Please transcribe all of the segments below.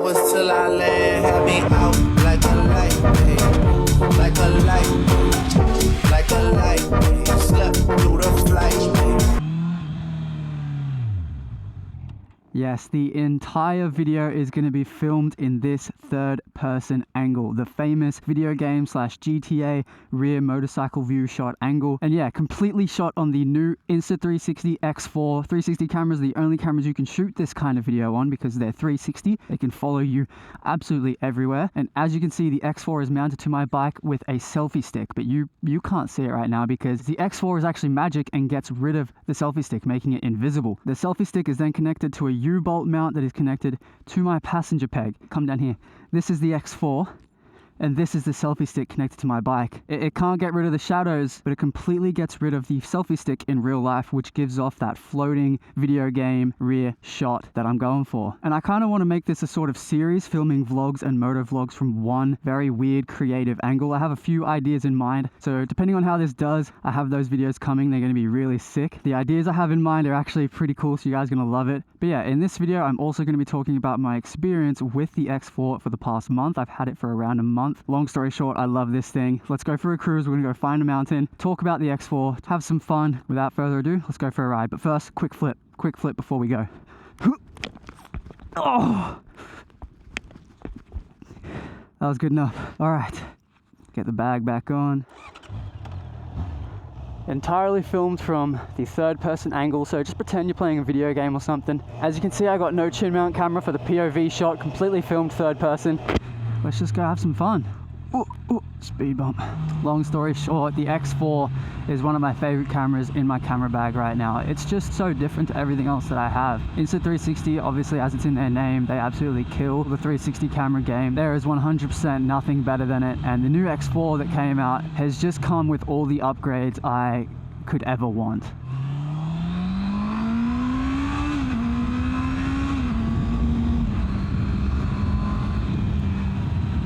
hours till I land. Have me out like a light, babe. Like a light, like a light, babe. Slept through the flight, babe. Yes, the entire video is going to be filmed in this third-person angle, the famous video game / GTA rear motorcycle view shot angle. And yeah, completely shot on the new Insta360 X4 360 cameras, the only cameras you can shoot this kind of video on because they're 360. They can follow you absolutely everywhere. And as you can see, the X4 is mounted to my bike with a selfie stick, but you can't see it right now because the X4 is actually magic and gets rid of the selfie stick, making it invisible. The selfie stick is then connected to a U-bolt mount that is connected to my passenger peg. Come down here. This is the X4, and this is the selfie stick connected to my bike. It can't get rid of the shadows, but it completely gets rid of the selfie stick in real life, which gives off that floating video game rear shot that I'm going for. And I kind of want to make this a sort of series, filming vlogs and moto vlogs from one very weird creative angle. I have a few ideas in mind, so depending on how this does, I have those videos coming. They're going to be really sick. The ideas I have in mind are actually pretty cool, so you guys are going to love it. But yeah, in this video, I'm also going to be talking about my experience with the X4 for the past month. I've had it for around a month. Long story short, I love this thing. Let's go for a cruise. We're gonna go find a mountain, talk about the X4, have some fun. Without further ado, let's go for a ride. But first, quick flip before we go. Oh, that was good enough. All right, get the bag back on. Entirely filmed from the third-person angle, so just pretend you're playing a video game or something. As you can see, I got no chin mount camera for the POV shot, completely filmed third person. Let's just go have some fun. Ooh, speed bump. Long story short, the X4 is one of my favorite cameras in my camera bag right now. It's just so different to everything else that I have. Insta360, obviously, as it's in their name, they absolutely kill the 360 camera game. There is 100% nothing better than it, and the new X4 that came out has just come with all the upgrades I could ever want.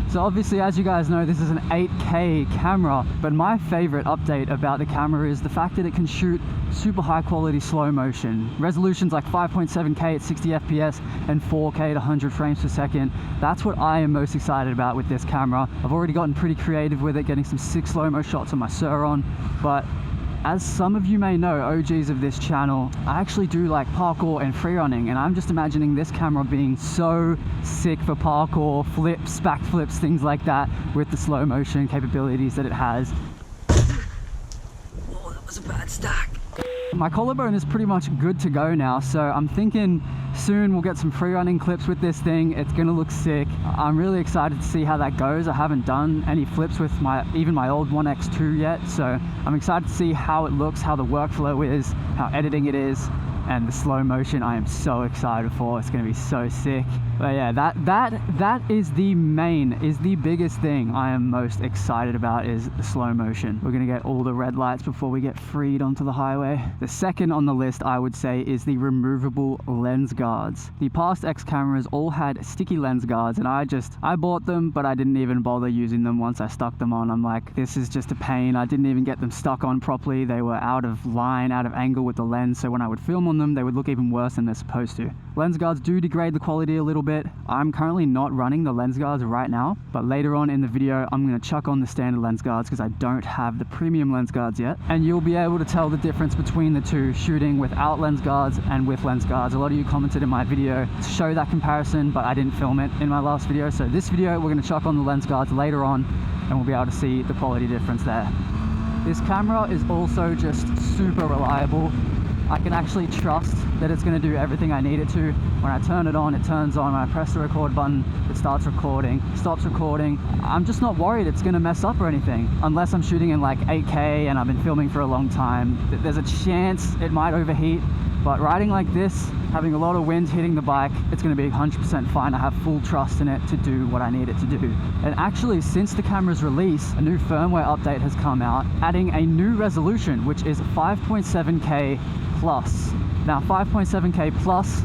So obviously, as you guys know, this is an 8K camera, but my favorite update about the camera is the fact that it can shoot super high quality slow motion. Resolutions like 5.7K at 60 FPS and 4K at 100 frames per second. That's what I am most excited about with this camera. I've already gotten pretty creative with it, getting some sick slow-mo shots on my Sur-On, but as some of you may know, OGs of this channel, I actually do like parkour and free running, and I'm just imagining this camera being so sick for parkour, flips, backflips, things like that, with the slow motion capabilities that it has. Whoa, that was a bad stack. My collarbone is pretty much good to go now, so I'm thinking soon we'll get some free running clips with this thing. It's gonna look sick. I'm really excited to see how that goes. I haven't done any flips with even my old 1X2 yet, so I'm excited to see how it looks, how the workflow is, how editing it is, and the slow motion I am so excited for. It's gonna be so sick. But yeah, that is the biggest thing I am most excited about, is the slow motion. We're gonna get all the red lights before we get freed onto the highway. The second on the list, I would say, is the removable lens guards. The past X cameras all had sticky lens guards, and I bought them, but I didn't even bother using them once I stuck them on. I'm like, this is just a pain. I didn't even get them stuck on properly. They were out of line, out of angle with the lens, so when I would film on them, they would look even worse than they're supposed to. Lens guards do degrade the quality a little bit. I'm currently not running the lens guards right now, but later on in the video, I'm gonna chuck on the standard lens guards because I don't have the premium lens guards yet. And you'll be able to tell the difference between the two, shooting without lens guards and with lens guards. A lot of you commented in my video to show that comparison, but I didn't film it in my last video. So this video, we're gonna chuck on the lens guards later on, and we'll be able to see the quality difference there. This camera is also just super reliable. I can actually trust that it's going to do everything I need it to. When I turn it on, it turns on. When I press the record button, it starts recording, stops recording. I'm just not worried it's going to mess up or anything, unless I'm shooting in like 8K and I've been filming for a long time. There's a chance it might overheat, but riding like this, having a lot of wind hitting the bike, it's going to be 100% fine. I have full trust in it to do what I need it to do. And actually, since the camera's release, a new firmware update has come out, adding a new resolution, which is 5.7K plus. Now 5.7K plus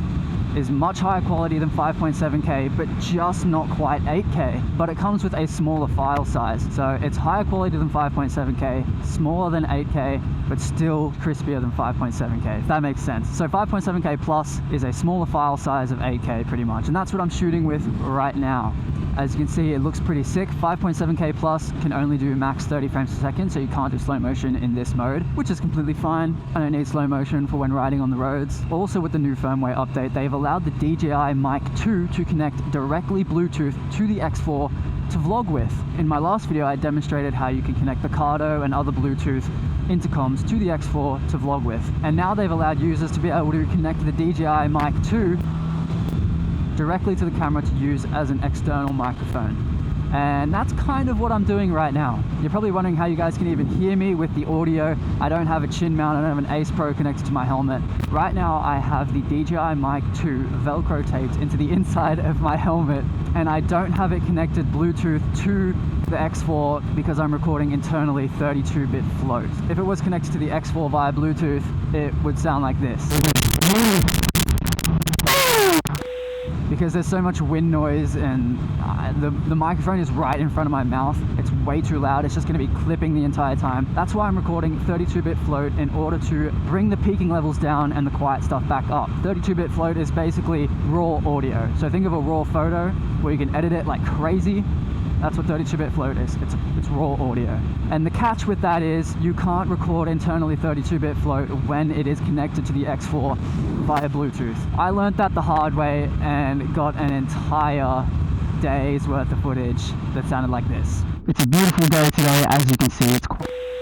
is much higher quality than 5.7K, but just not quite 8K. But it comes with a smaller file size. So it's higher quality than 5.7K, smaller than 8K, but still crispier than 5.7K, if that makes sense. So 5.7K plus is a smaller file size of 8K pretty much. And that's what I'm shooting with right now. As you can see, it looks pretty sick. 5.7K plus can only do max 30 frames per second, so you can't do slow motion in this mode, which is completely fine. I don't need slow motion for when riding on the roads. Also, with the new firmware update, they've allowed the DJI Mic 2 to connect directly Bluetooth to the X4 to vlog with. In my last video, I demonstrated how you can connect the Cardo and other Bluetooth intercoms to the X4 to vlog with. And now they've allowed users to be able to connect the DJI Mic 2 directly to the camera to use as an external microphone. And that's kind of what I'm doing right now. You're probably wondering how you guys can even hear me with the audio. I don't have a chin mount, I don't have an Ace Pro connected to my helmet. Right now I have the DJI Mic 2 Velcro taped into the inside of my helmet, and I don't have it connected Bluetooth to the X4 because I'm recording internally 32-bit float. If it was connected to the X4 via Bluetooth, it would sound like this. Because there's so much wind noise and the microphone is right in front of my mouth. It's way too loud. It's just going to be clipping the entire time. That's why I'm recording 32-bit float, in order to bring the peaking levels down and the quiet stuff back up. 32-bit float is basically raw audio. So think of a raw photo where you can edit it like crazy. That's what 32-bit float is. It's raw audio. And the catch with that is you can't record internally 32-bit float when it is connected to the X4 via Bluetooth. I learned that the hard way and got an entire day's worth of footage that sounded like this. It's a beautiful day today, as you can see.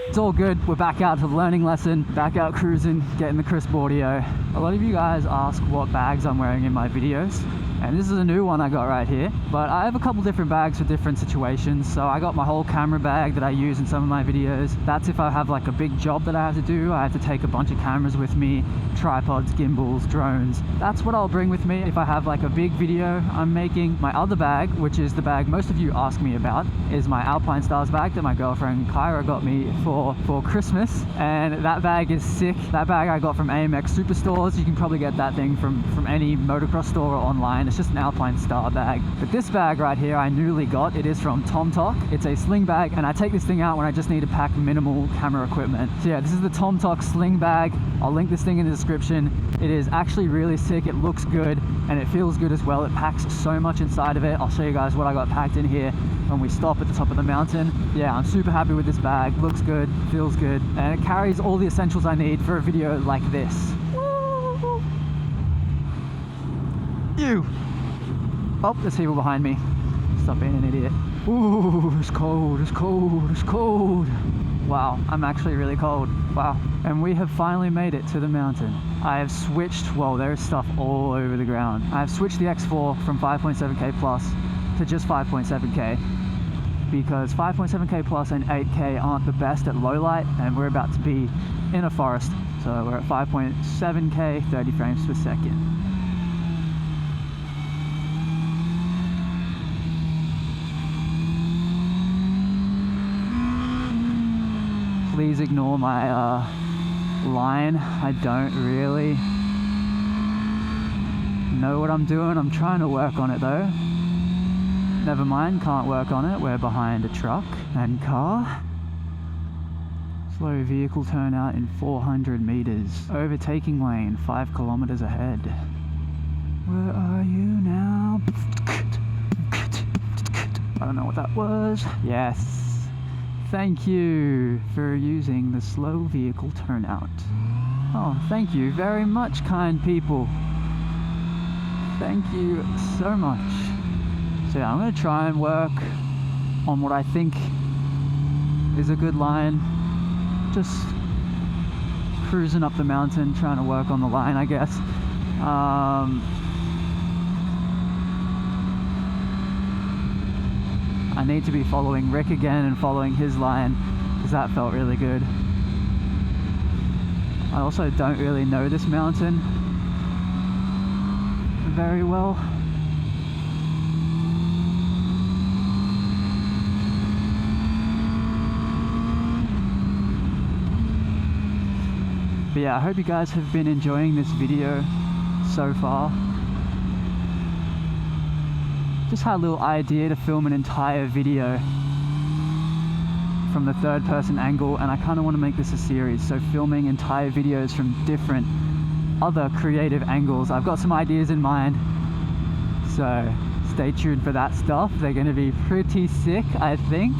It's all good. We're back out to the learning lesson, back out cruising, getting the crisp audio. A lot of you guys ask what bags I'm wearing in my videos. And this is a new one I got right here, but I have a couple different bags for different situations. So I got my whole camera bag that I use in some of my videos. That's if I have like a big job that I have to do. I have to take a bunch of cameras with me, tripods, gimbals, drones. That's what I'll bring with me if I have like a big video I'm making. My other bag, which is the bag most of you ask me about, is my Alpine Stars bag that my girlfriend Kyra got me for Christmas. And that bag is sick. That bag I got from AMX Superstores. You can probably get that thing from any motocross store or online. It's just an Alpine Star bag. But this bag right here I newly got. It is from TomTok. It's a sling bag, and I take this thing out when I just need to pack minimal camera equipment. So yeah, this is the TomTok sling bag. I'll link this thing in the description. It is actually really sick. It looks good and it feels good as well. It packs so much inside of it. I'll show you guys what I got packed in here when we stop at the top of the mountain. Yeah, I'm super happy with this bag. Looks good, feels good, and it carries all the essentials I need for a video like this. Ew. Oh, there's people behind me. Stop being an idiot. Ooh, it's cold, it's cold, it's cold. Wow, I'm actually really cold. Wow. And we have finally made it to the mountain. I have switched, whoa, there's stuff all over the ground. I have switched the X4 from 5.7K plus to just 5.7K because 5.7K plus and 8K aren't the best at low light, and we're about to be in a forest. So we're at 5.7K, 30 frames per second. Please ignore my line. I don't really know what I'm doing. I'm trying to work on it though. Never mind, can't work on it. We're behind a truck and car. Slow vehicle turnout in 400 meters. Overtaking lane 5 kilometers ahead. Where are you now? I don't know what that was. Yes. Thank you for using the slow vehicle turnout. Oh, thank you very much, kind people. Thank you so much. So yeah, I'm going to try and work on what I think is a good line. Just cruising up the mountain, trying to work on the line, I guess. I need to be following Rick again and following his line because that felt really good. I also don't really know this mountain very well. But yeah, I hope you guys have been enjoying this video so far. just had a little idea to film an entire video from the third person angle, and I kind of want to make this a series, so filming entire videos from different other creative angles. I've got some ideas in mind, so stay tuned for that stuff. They're going to be pretty sick, I think.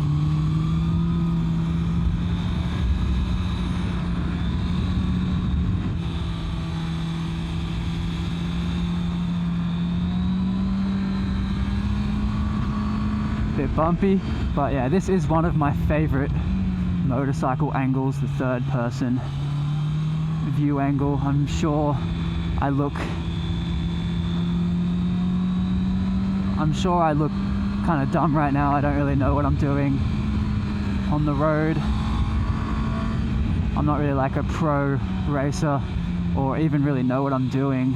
Bit bumpy, but yeah, this is one of my favorite motorcycle angles, the third person view angle. I'm sure I look kind of dumb right now. I don't really know what I'm doing on the road. I'm not really like a pro racer or even really know what I'm doing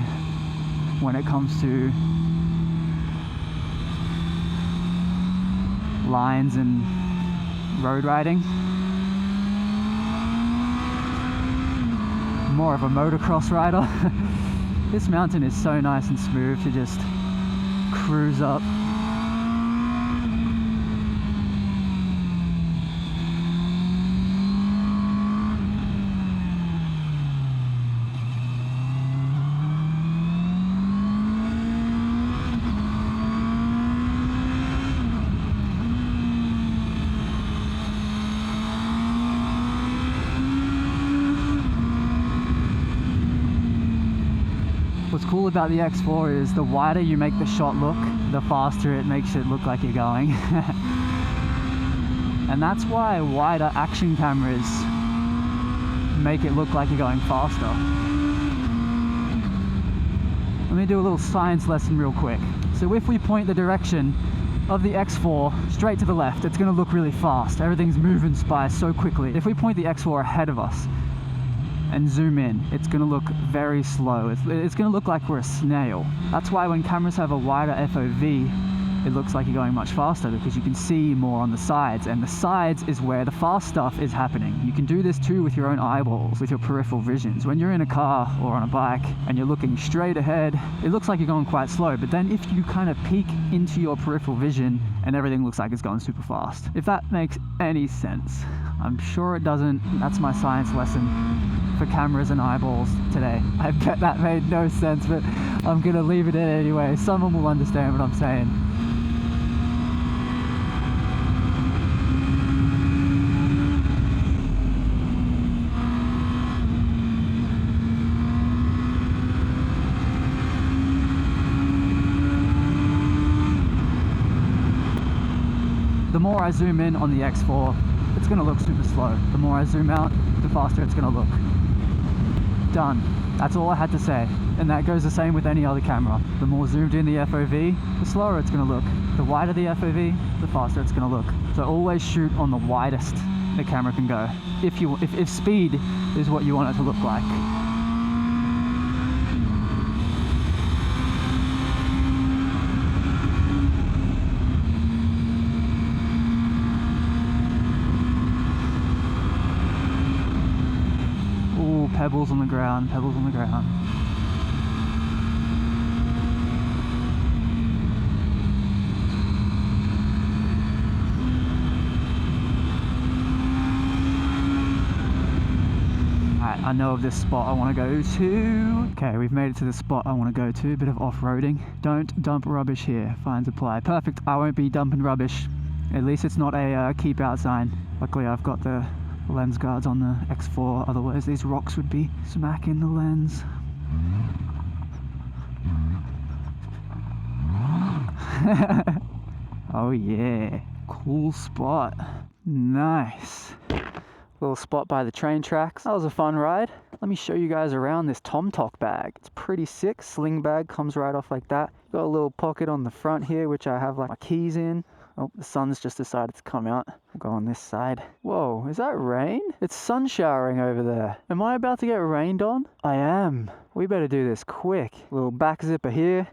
when it comes to lines and road riding. More of a motocross rider. This mountain is so nice and smooth to just cruise up. What's cool about the X4 is the wider you make the shot look, the faster it makes it look like you're going. And that's why wider action cameras make it look like you're going faster. Let me do a little science lesson real quick. So if we point the direction of the X4 straight to the left, it's going to look really fast. Everything's moving by so quickly. If we point the X4 ahead of us and zoom in, it's going to look very slow. It's going to look like we're a snail. That's why when cameras have a wider FOV, it looks like you're going much faster, because you can see more on the sides, and the sides is where the fast stuff is happening. You can do this too with your own eyeballs, with your peripheral visions. When you're in a car or on a bike and you're looking straight ahead, it looks like you're going quite slow, but then if you kind of peek into your peripheral vision and everything looks like it's going super fast. If that makes any sense. I'm sure it doesn't. That's my science lesson for cameras and eyeballs today. I bet that made no sense, but I'm gonna leave it in anyway. Someone will understand what I'm saying. The more I zoom in on the X4, it's gonna look super slow. The more I zoom out, the faster it's gonna look. Done. That's all I had to say. And that goes the same with any other camera. The more zoomed in the FOV, the slower it's gonna look. The wider the FOV, the faster it's gonna look. So always shoot on the widest the camera can go. If speed is what you want it to look like. Pebbles on the ground, pebbles on the ground. Alright, I know of this spot I want to go to. Okay, we've made it to the spot I want to go to. A bit of off-roading. Don't dump rubbish here. Fines apply. Perfect. I won't be dumping rubbish. At least it's not a keep out sign. Luckily I've got the lens guards on the X4, otherwise these rocks would be smacking the lens. Oh yeah, cool spot. Nice. Little spot by the train tracks. That was a fun ride. Let me show you guys around this TomTok bag. It's pretty sick. Sling bag comes right off like that. Got a little pocket on the front here, which I have like my keys in. Oh, the sun's just decided to come out. We'll go on this side. Whoa, is that rain? It's sun showering over there. Am I about to get rained on? I am. We better do this quick. Little back zipper here.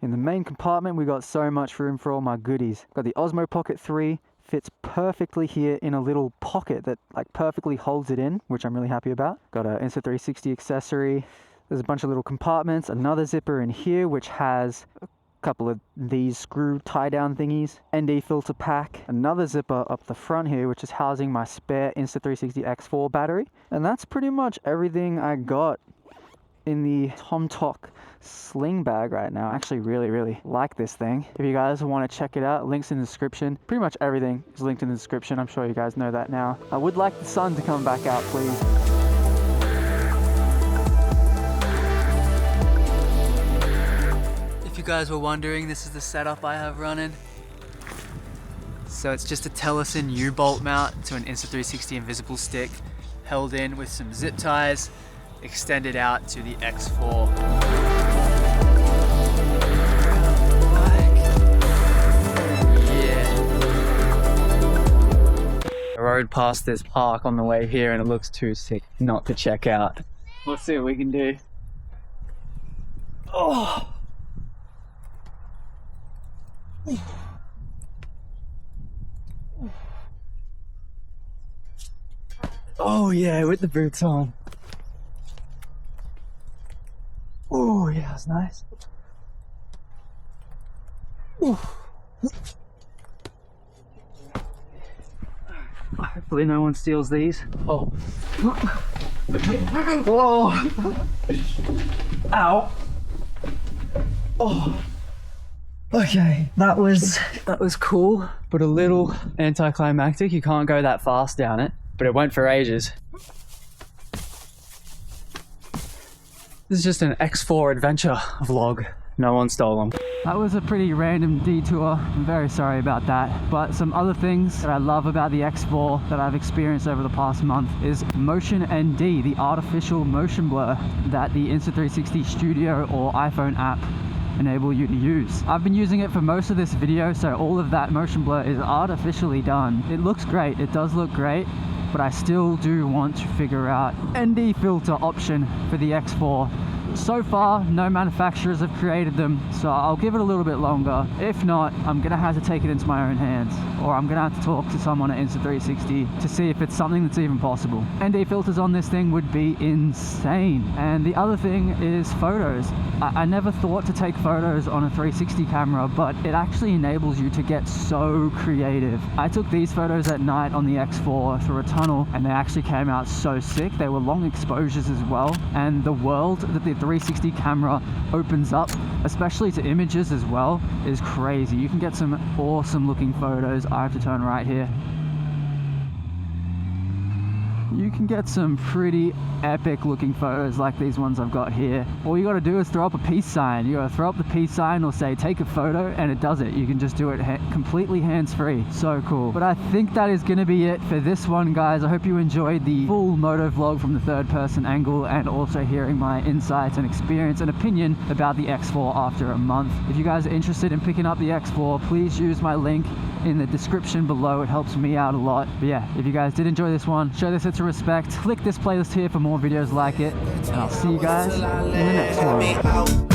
In the main compartment, we got so much room for all my goodies. Got the Osmo Pocket 3. Fits perfectly here in a little pocket that like perfectly holds it in, which I'm really happy about. Got an Insta360 accessory. There's a bunch of little compartments. Another zipper in here, which has a couple of these screw tie down thingies, ND filter pack, another zipper up the front here which is housing my spare Insta360 X4 battery, and that's pretty much everything I got in the TomTok sling bag right now. I actually really like this thing. If you guys want to check it out, links in the description. Pretty much everything is linked in the description. I'm sure you guys know that now. I would like the sun to come back out, please. If you guys were wondering, this is the setup I have running. So it's just a Telesin U-bolt mount to an Insta360 invisible stick, held in with some zip ties, extended out to the X4. Yeah. I rode past this park on the way here and it looks too sick not to check out. Let's see what we can do. Oh! Oh yeah, with the boots on. Oh yeah, that's nice. Ooh. Hopefully no one steals these. Oh. Whoa. Ow. Oh. Okay, that was cool, but a little anticlimactic. You can't go that fast down it, but it went for ages. This is just an X4 adventure vlog. No one stole them. That was a pretty random detour. I'm very sorry about that. But some other things that I love about the X4 that I've experienced over the past month is Motion ND, the artificial motion blur that the Insta360 Studio or iPhone app enable you to use. I've been using it for most of this video, so all of that motion blur is artificially done. It looks great, it does look great, but I still do want to figure out ND filter option for the X4. So far, no manufacturers have created them, so I'll give it a little bit longer. If not, I'm gonna have to take it into my own hands, or I'm gonna have to talk to someone at Insta360 to see if it's something that's even possible. ND filters on this thing would be insane. And the other thing is photos. I never thought to take photos on a 360 camera, but it actually enables you to get so creative. I took these photos at night on the X4 through a tunnel, and they actually came out so sick. They were long exposures as well, and the world that the 360 camera opens up, especially to images as well, is crazy. You can get some awesome looking photos. I have to turn right here. You can get some pretty epic looking photos like these ones I've got here. All you gotta do is throw up a peace sign. You gotta throw up the peace sign or say take a photo, and it does it. You can just do it completely hands-free. So cool. But I think that is gonna be it for this one, guys. I hope you enjoyed the full moto vlog from the third person angle, and also hearing my insights and experience and opinion about the X4 after a month. If you guys are interested in picking up the X4, please use my link in the description below. It helps me out a lot. But yeah, if you guys did enjoy this one, show this it's a respect. Click this playlist here for more videos like it, and I'll see you guys in the next one.